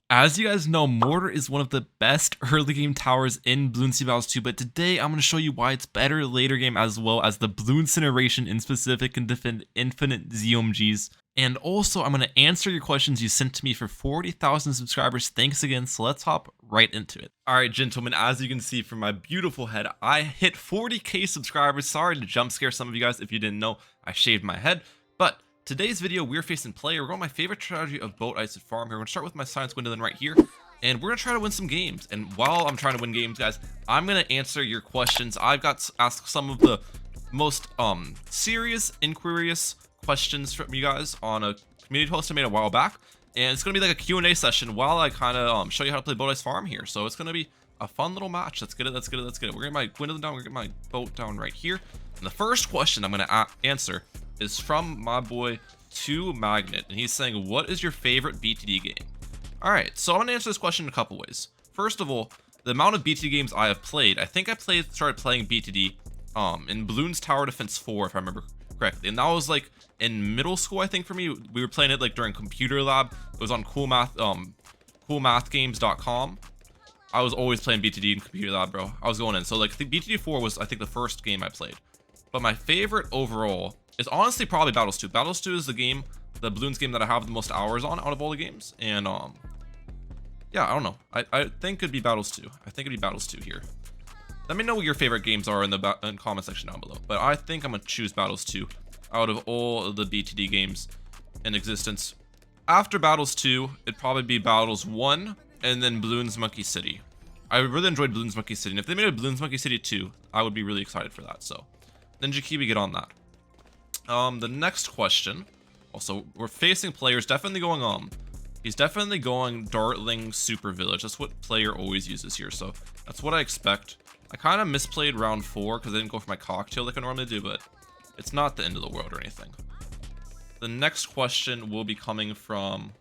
As you guys know, Mortar is one of the best early game towers in Bloons Battles 2, but today I'm going to show you why it's better later game as well as the Bloon Incineration in specific can defend infinite Zomgs. And also, I'm going to answer your questions you sent to me for 40,000 subscribers. Thanks again, so let's hop right into it. Alright, gentlemen, as you can see from my beautiful head, I hit 40k subscribers. Sorry to jump scare some of you guys if you didn't know, I shaved my head. But today's video, we're facing player. We're going my favorite strategy of boat ice farm here. We're going to start with my science Gwendolyn right here. And we're going to try to win some games. And while I'm trying to win games, guys, I'm going to answer your questions. I've got asked some of the most serious, inquirious questions from you guys on a community post I made a while back. And it's going to be like a Q&A session while I kind of show you how to play boat ice farm here. So it's going to be a fun little match. Let's get it. Let's get it. Let's get it. We're getting my Gwendolyn down. We're getting my boat down right here. And the first question I'm going to answer is from my boy 2 Magnet, and he's saying, what is your favorite BTD game? Alright, so I'm going to answer this question in a couple ways. First of all, the amount of BTD games I have played, I think I started playing BTD in Bloons Tower Defense 4, if I remember correctly, and that was like in middle school, I think, for me. We were playing it like during computer lab. It was on coolmathgames.com. I was always playing BTD in computer lab, bro. I was going in. So like BTD 4 was, I think, the first game I played. But my favorite overall is honestly probably Battles 2. Battles 2 is the Bloons game that I have the most hours on out of all the games. And yeah, I don't know. I think it'd be Battles 2. I think it'd be Battles 2 here. Let me know what your favorite games are in the comment section down below. But I think I'm gonna choose Battles 2 out of all of the BTD games in existence. After Battles 2, it'd probably be Battles 1 and then Bloons Monkey City. I really enjoyed Bloons Monkey City, and if they made a Bloons Monkey City 2, I would be really excited for that. So Ninja Kiwi, get on that. The next question, also, we're facing players definitely going, he's definitely going Dartling Super Village. That's what player always uses here, so that's what I expect. I kind of misplayed round 4 because I didn't go for my cocktail like I normally do, but it's not the end of the world or anything. The next question will be coming from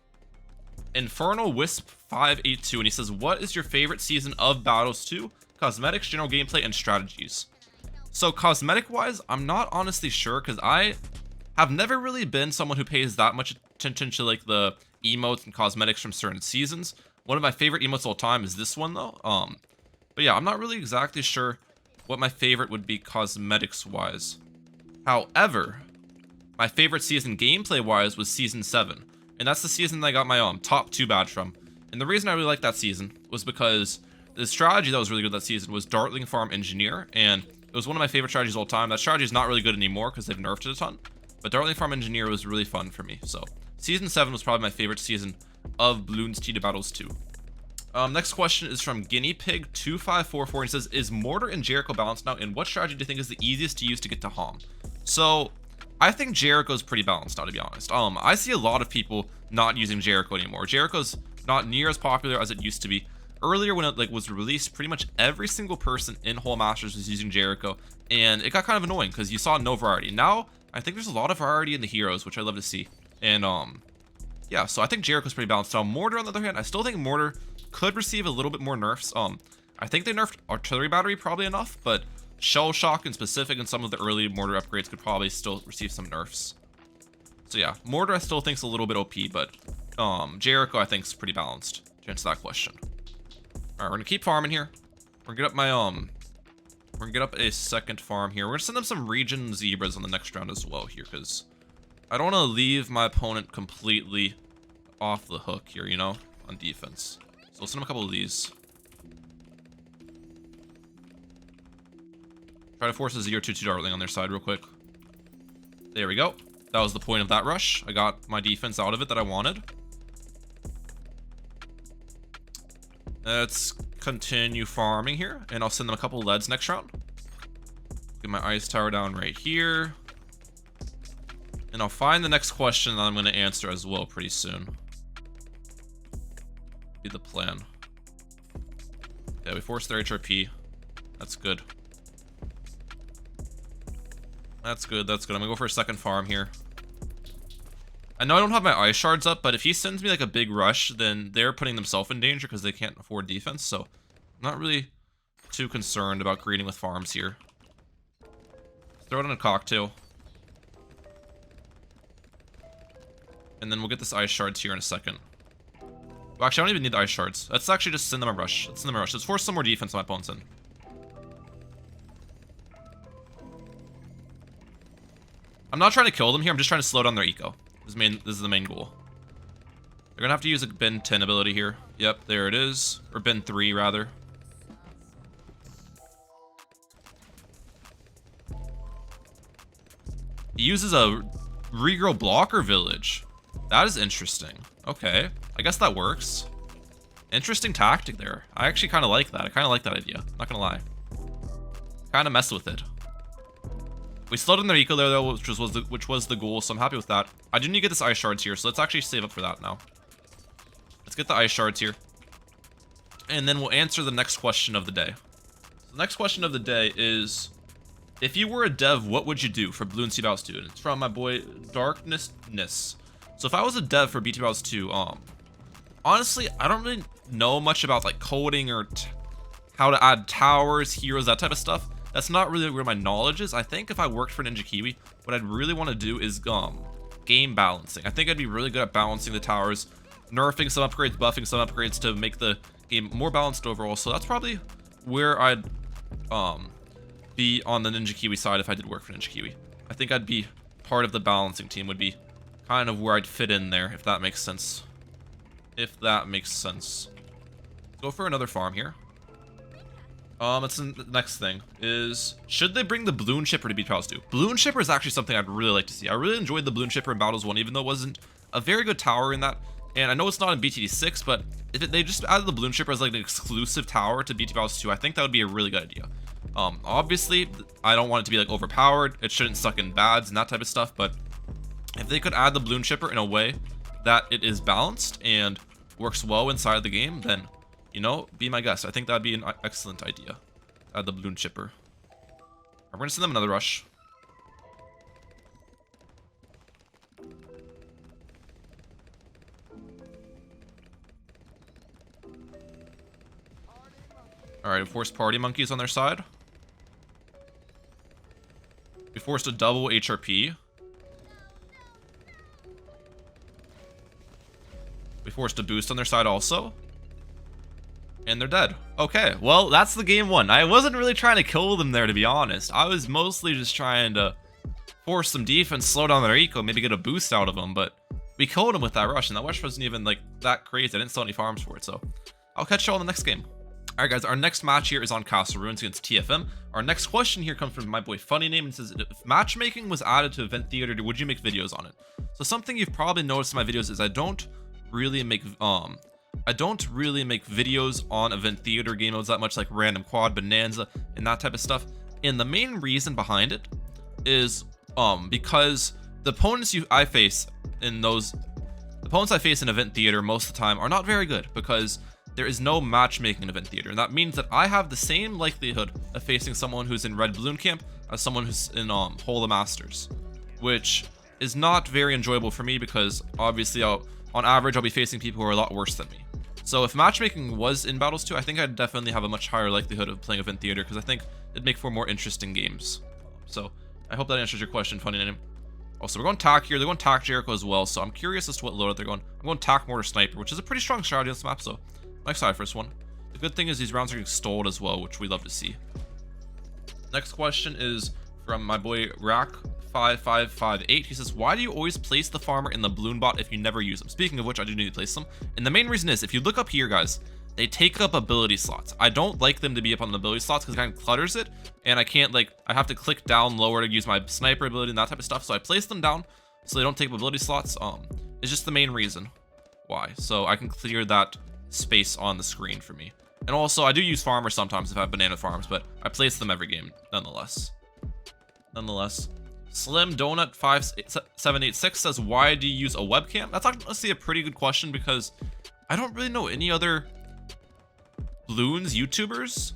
Infernal Wisp 582, and he says, what is your favorite season of Battles 2? Cosmetics, general gameplay, and strategies. So cosmetic wise, I'm not honestly sure because I have never really been someone who pays that much attention to like the emotes and cosmetics from certain seasons. One of my favorite emotes of all time is this one though. But yeah, I'm not really exactly sure what my favorite would be cosmetics wise. However, my favorite season gameplay wise was season 7. And that's the season that I got my top 2 badge from. And the reason I really liked that season was because the strategy that was really good that season was Dartling Farm Engineer, and it was one of my favorite strategies of all time. That strategy is not really good anymore because they've nerfed it a ton. But Dartling Farm Engineer was really fun for me. So season 7 was probably my favorite season of Bloons TD Battles 2. Next question is from Guinea Pig 2544, and he says, is Mortar and Jericho balanced now? And what strategy do you think is the easiest to use to get to Hom? So I think Jericho's pretty balanced now, to be honest. I see a lot of people not using Jericho anymore. Jericho's not near as popular as it used to be. Earlier, when it was released, pretty much every single person in Whole Masters was using Jericho, and it got kind of annoying because you saw no variety. Now I think there's a lot of variety in the heroes, which I love to see. And yeah, so I think Jericho's pretty balanced. Now Mortar, on the other hand, I still think Mortar could receive a little bit more nerfs. I think they nerfed artillery battery probably enough, but shell shock in specific and some of the early Mortar upgrades could probably still receive some nerfs. So yeah, Mortar I still think's a little bit OP, but Jericho I think's pretty balanced to answer that question. Alright, we're gonna keep farming here. We're gonna get up my we're gonna get up a second farm here. We're gonna send them some region zebras on the next round as well here, because I don't want to leave my opponent completely off the hook here, you know, on defense. So we'll send them a couple of these. Try to force a 0-2-2 Dartling on their side real quick. There we go. That was the point of that rush. I got my defense out of it that I wanted. Let's continue farming here, and I'll send them a couple of leads next round. Get my ice tower down right here. And I'll find the next question that I'm going to answer as well pretty soon. Be the plan. Yeah, we forced their HRP. That's good. That's good, that's good. I'm going to go for a second farm here. I know I don't have my ice shards up, but if he sends me like a big rush, then they're putting themselves in danger because they can't afford defense. So I'm not really too concerned about greeting with farms here. Throw it in a cocktail. And then we'll get this ice shards here in a second. Well, actually, I don't even need the ice shards. Let's actually just send them a rush. Let's send them a rush. Let's force some more defense on my opponents in. I'm not trying to kill them here. I'm just trying to slow down their eco. This is the main goal. They're going to have to use a bin 10 ability here. Yep, there it is. Or bin 3, rather. He uses a regrow blocker village. That is interesting. Okay, I guess that works. Interesting tactic there. I actually kind of like that. I kind of like that idea. Not gonna lie. Kind of mess with it. We slowed in their eco there though, which was the goal, so I'm happy with that. I do need to get this ice shards here, so let's actually save up for that now. Let's get the ice shards here. And then we'll answer the next question of the day. So the next question of the day is, if you were a dev, what would you do for Bloons Battles 2? And it's from my boy Darkness. So if I was a dev for BT Battles 2, honestly, I don't really know much about like coding or how to add towers, heroes, that type of stuff. That's not really where my knowledge is. I think if I worked for Ninja Kiwi, what I'd really want to do is game balancing. I think I'd be really good at balancing the towers, nerfing some upgrades, buffing some upgrades to make the game more balanced overall. So that's probably where I'd be on the Ninja Kiwi side if I did work for Ninja Kiwi. I think I'd be part of the balancing team, would be kind of where I'd fit in there, if that makes sense. If that makes sense. Go for another farm here. It's the next thing is, should they bring the Bloon Shipper to beat Battles 2? Bloon Shipper is actually something I'd really like to see. I really enjoyed the Bloon Shipper in Battles 1, even though it wasn't a very good tower in that. And I know it's not in BTD 6, but if they just added the Bloon Shipper as like an exclusive tower to BT Battles 2, I think that would be a really good idea. Obviously, I don't want it to be like overpowered. It shouldn't suck in bads and that type of stuff, but if they could add the Bloon Shipper in a way that it is balanced and works well inside the game, then, you know, be my guest. I think that'd be an excellent idea. Add the Bloon Shipper. I'm gonna send them another rush. Alright, forced party monkeys on their side. We forced a double HRP. We forced a boost on their side also. And they're dead. Okay, well, that's the game one. I wasn't really trying to kill them there, to be honest. I was mostly just trying to force some defense, slow down their eco, maybe get a boost out of them, but we killed them with that rush, and that rush wasn't even, like, that crazy. I didn't sell any farms for it, so I'll catch y'all in the next game. Alright guys, our next match here is on Castle Ruins against TFM. Our next question here comes from my boy Funny Name and says, if matchmaking was added to Event Theater, would you make videos on it? So something you've probably noticed in my videos is I don't really make videos on Event Theater game modes that much, like Random Quad, Bonanza, and that type of stuff. And the main reason behind it is because the opponents I face in Event Theater most of the time are not very good, because there is no matchmaking in Event Theater, and that means that I have the same likelihood of facing someone who's in Red Balloon Camp as someone who's in Hole of the Masters, which is not very enjoyable for me, because obviously on average I'll be facing people who are a lot worse than me. So if matchmaking was in Battles 2, I think I'd definitely have a much higher likelihood of playing Event Theater, because I think it'd make for more interesting games. So I hope that answers your question, Funny Name. Also, we're going TAC here. They're going TAC Jericho as well, so I'm curious as to what loadout they're going. I'm going TAC Mortar Sniper, which is a pretty strong strategy on this map, so I'm excited for this one. The good thing is these rounds are getting stalled as well, which we love to see. Next question is from my boy Rack5558. He says, why do you always place the farmer in the balloon bot if you never use them? Speaking of which, I do need to place them. And the main reason is, if you look up here, guys, they take up ability slots. I don't like them to be up on the ability slots because it kind of clutters it. And I can't, like, I have to click down lower to use my sniper ability and that type of stuff. So I place them down so they don't take up ability slots. It's just the main reason why. So I can clear that space on the screen for me. And also, I do use farmers sometimes if I have banana farms, but I place them every game nonetheless. Slim Donut 5786 says, why do you use a webcam? That's honestly a pretty good question, because I don't really know any other Bloons YouTubers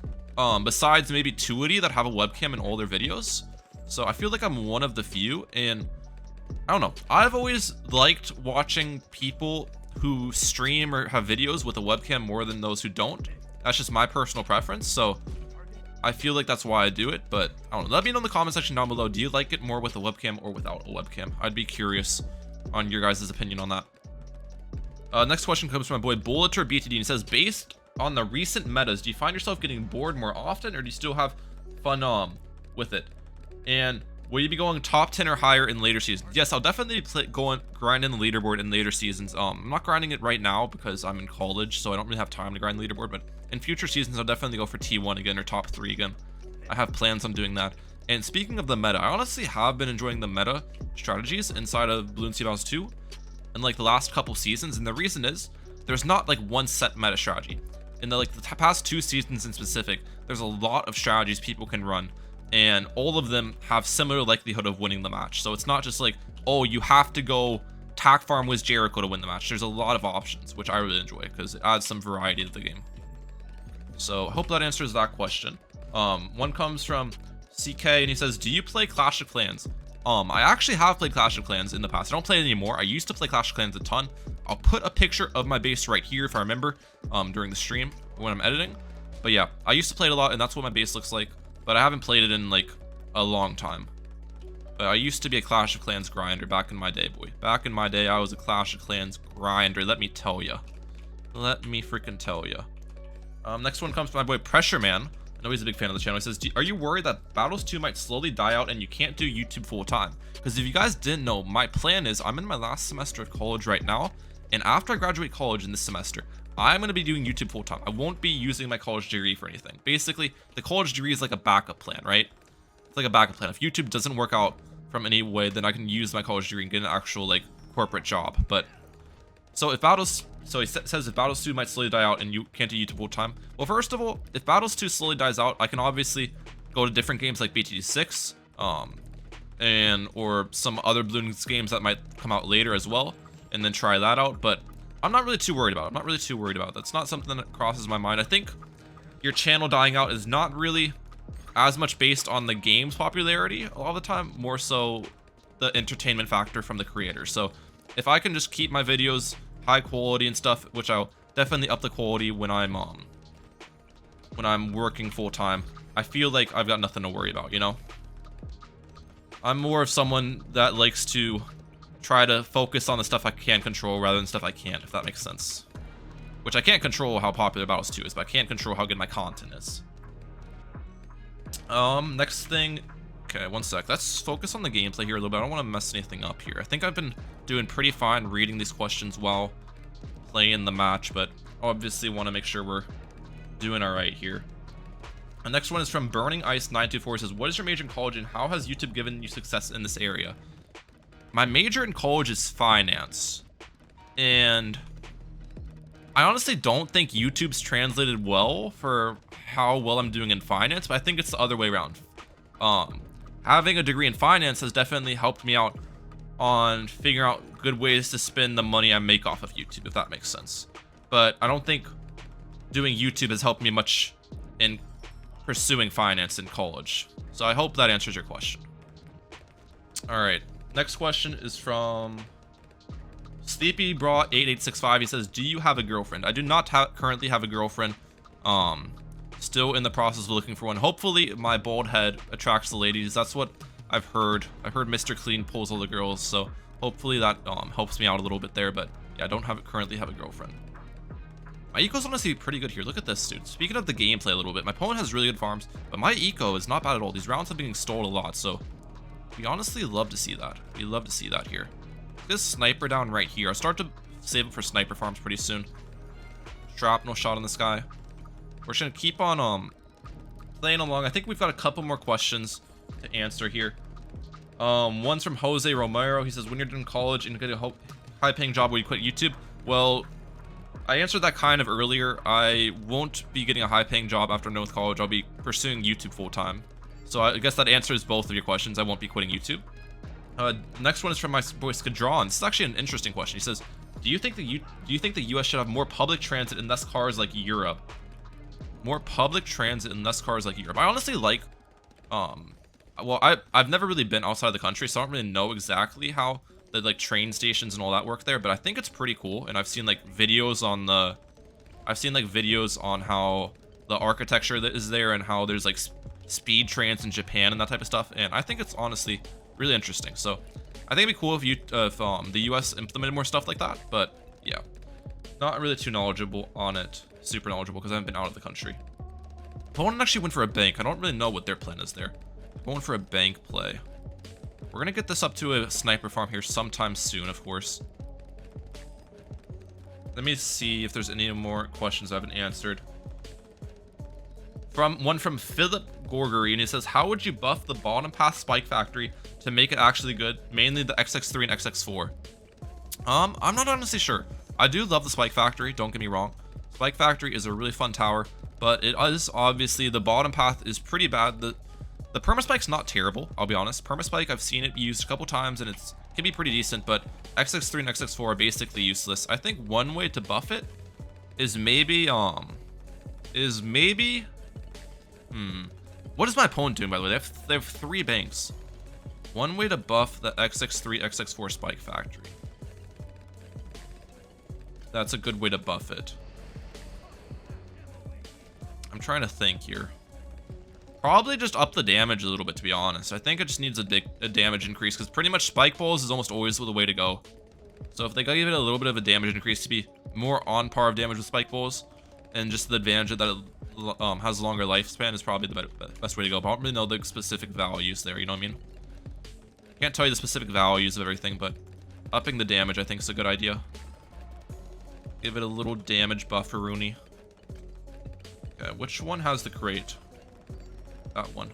besides maybe Tuity that have a webcam in all their videos. So I feel like I'm one of the few, and I don't know. I've always liked watching people who stream or have videos with a webcam more than those who don't. That's just my personal preference, so I feel like that's why I do it. But I don't know, let me know in the comment section down below, do you like it more with a webcam or without a webcam? I'd be curious on your guys' opinion on that. Next question comes from my boy Bulleter BTD, and he says, based on the recent metas, do you find yourself getting bored more often, or do you still have fun with it? And will you be going top 10 or higher in later seasons? Yes, I'll definitely grind in the leaderboard in later seasons. I'm not grinding it right now because I'm in college, so I don't really have time to grind the leaderboard, but in future seasons, I'll definitely go for T1 again or top 3 again. I have plans on doing that. And speaking of the meta, I honestly have been enjoying the meta strategies inside of Bloons T 2 in like the last couple seasons, and the reason is there's not like one set meta strategy. In the past 2 seasons in specific, there's a lot of strategies people can run, and all of them have similar likelihood of winning the match. So it's not just like, oh, you have to go tack farm with Jericho to win the match. There's a lot of options, which I really enjoy because it adds some variety to the game. So I hope that answers that question. One comes from CK, and he says, do you play Clash of Clans? I actually have played Clash of Clans in the past. I don't play it anymore. I used to play Clash of Clans a ton. I'll put a picture of my base right here if I remember during the stream when I'm editing. But yeah, I used to play it a lot, and that's what my base looks like. But I haven't played it in like a long time. But I used to be a Clash of Clans grinder back in my day, boy. Back in my day, I was a Clash of Clans grinder. Let me tell ya. Let me freaking tell ya. Next one comes from my boy Pressure Man. I know he's a big fan of the channel. He says, are you worried that Battles 2 might slowly die out and you can't do YouTube full time? Because if you guys didn't know, my plan is I'm in my last semester of college right now. And after I graduate college in this semester, I'm going to be doing YouTube full time. I won't be using my college degree for anything. Basically, the college degree is like a backup plan, right? It's like a backup plan. If YouTube doesn't work out from any way, then I can use my college degree and get an actual like corporate job. But so if Battles, so he says if Battles 2 might slowly die out and you can't do YouTube full time. Well, first of all, if Battles 2 slowly dies out, I can obviously go to different games like BTD 6, or some other Bloons games that might come out later as well, and then try that out. But I'm not really too worried about it. I'm not really too worried about it. That's not something that crosses my mind. I think your channel dying out is not really as much based on the game's popularity all the time, more so the entertainment factor from the creator. So if I can just keep my videos high quality and stuff, which I'll definitely up the quality when I'm working full time, I feel like I've got nothing to worry about, you know? I'm more of someone that likes to try to focus on the stuff I can control rather than stuff I can't, if that makes sense. Which I can't control how popular Battles 2 is, but I can't control how good my content is. Next thing. Okay, one sec. Let's focus on the gameplay here a little bit. I don't want to mess anything up here. I think I've been doing pretty fine reading these questions while playing the match, but obviously want to make sure we're doing all right here. The next one is from Burning Ice 924. It says, what is your major in college and how has YouTube given you success in this area? My major in college is finance, and I honestly don't think YouTube's translated well for how well I'm doing in finance, but I think it's the other way around. Having a degree in finance has definitely helped me out on figuring out good ways to spend the money I make off of YouTube, if that makes sense. But I don't think doing YouTube has helped me much in pursuing finance in college. So I hope that answers your question. All right. Next question is from Sleepy Bra 8865. He says, do you have a girlfriend? I do not currently have a girlfriend. Still in the process of looking for one. Hopefully my bald head attracts the ladies. That's what I've heard. I've heard Mr. Clean pulls all the girls, so hopefully that helps me out a little bit there. But yeah, I don't currently have a girlfriend. My eco's honestly pretty good here. Look at this, dude. Speaking of the gameplay a little bit, my opponent has really good farms, but my eco is not bad at all. These rounds have been stalled a lot, so we honestly love to see that. We love to see that here. This sniper down right here. I'll start to save it for sniper farms pretty soon. Shrapnel shot in the sky. We're just gonna keep on playing along. I think we've got a couple more questions to answer here. One's from Jose Romero. He says, when you're done college and get a high-paying job, will you quit YouTube? Well, I answered that kind of earlier. I won't be getting a high-paying job after I'm done with college. I'll be pursuing YouTube full-time. So I guess that answers both of your questions. I won't be quitting YouTube. Next one is from my boy Skadron. This is actually an interesting question. He says, do you think the US should have more public transit and less cars like Europe? More public transit and less cars like Europe. I honestly like, well, I've never really been outside the country, so I don't really know exactly how the like train stations and all that work there, but I think it's pretty cool. And I've seen like videos on how the architecture that is there and how there's like speed trains in Japan and that type of stuff. And I think it's honestly really interesting. So I think it'd be cool if the US implemented more stuff like that. But yeah. Not really too knowledgeable on it. Super knowledgeable because I haven't been out of the country. Opponent actually went for a bank. I don't really know what their plan is there. Going for a bank play. We're going to get this up to a sniper farm here sometime soon, of course. Let me see if there's any more questions I haven't answered. One from Philip Gorgery, and he says, how would you buff the bottom path Spike Factory to make it actually good? Mainly the XX3 and XX4. I'm not honestly sure. I do love the Spike Factory, don't get me wrong. Spike Factory is a really fun tower, but it is obviously the bottom path is pretty bad. The Permaspike's not terrible, I'll be honest. Permaspike, I've seen it used a couple times and it can be pretty decent, but XX3 and XX4 are basically useless. I think one way to buff it is maybe what is my opponent doing, by the way? They have 3 banks. One way to buff the XX3, XX4 Spike Factory. That's a good way to buff it. I'm trying to think here. Probably just up the damage a little bit, to be honest. I think it just needs a damage increase, because pretty much Spike Balls is almost always the way to go. So if they give it a little bit of a damage increase to be more on par of damage with Spike Balls, and just the advantage that it has a longer lifespan is probably the best way to go. But I don't really know the specific values there, you know what I mean? Can't tell you the specific values of everything, but upping the damage I think is a good idea. Give it a little damage buff for Rooney. Okay, which one has the crate? That one.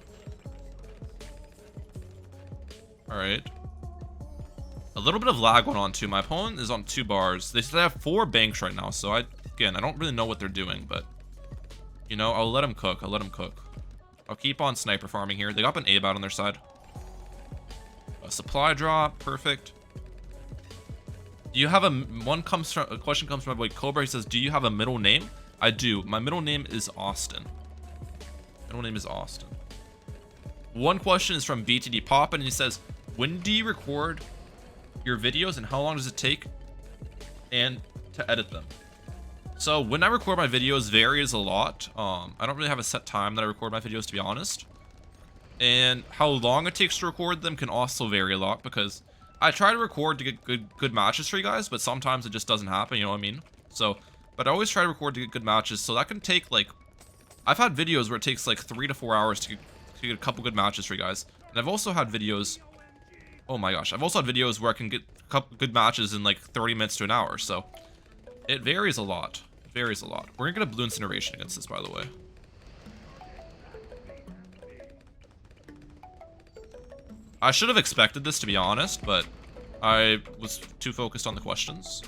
Alright. A little bit of lag going on too. My opponent is on 2 bars. They have 4 banks right now, so again, I don't really know what they're doing, but you know, I'll let them cook. I'll keep on sniper farming here. They got an A-bat on their side. A supply drop, perfect. Do you have a question comes from my boy Cobra. He says, do you have a middle name? I do. My middle name is Austin. Middle name is Austin. One question is from BTD Pop, and he says, when do you record your videos and how long does it take and to edit them? So when I record my videos varies a lot. I don't really have a set time that I record my videos, to be honest. And how long it takes to record them can also vary a lot, because I try to record to get good matches for you guys, but sometimes it just doesn't happen, you know what I mean? So, but I always try to record to get good matches, so that can take like, I've had videos where it takes like 3 to 4 hours to get a couple good matches for you guys. And I've also had videos, oh my gosh, I've also had videos where I can get a couple good matches in like 30 minutes to an hour, so it varies a lot. It varies a lot. We're gonna get a Bloons incineration against this, by the way. I should have expected this, to be honest, but I was too focused on the questions.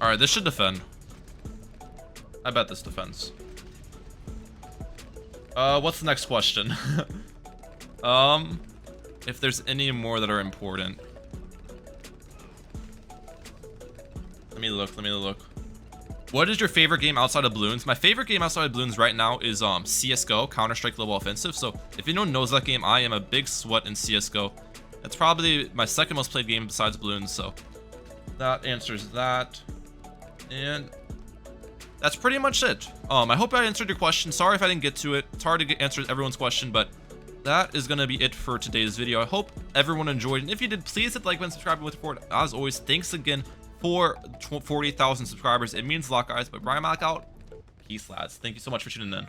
Alright, this should defend. I bet this defends. What's the next question? If there's any more that are important. Let me look. What is your favorite game outside of Bloons? My favorite game outside of Bloons right now is CSGO, Counter-Strike Global Offensive. So if anyone knows that game, I am a big sweat in CSGO. It's probably my second most played game besides Bloons, so that answers that. And that's pretty much it. I hope I answered your question. Sorry if I didn't get to it. It's hard to answer everyone's question, but that is going to be it for today's video. I hope everyone enjoyed, and if you did, please hit the like button, subscribe, and with support. As always, thanks again for 40,000 subscribers. It means a lot, guys. But Brian Mehalic out. Peace, lads. Thank you so much for tuning in.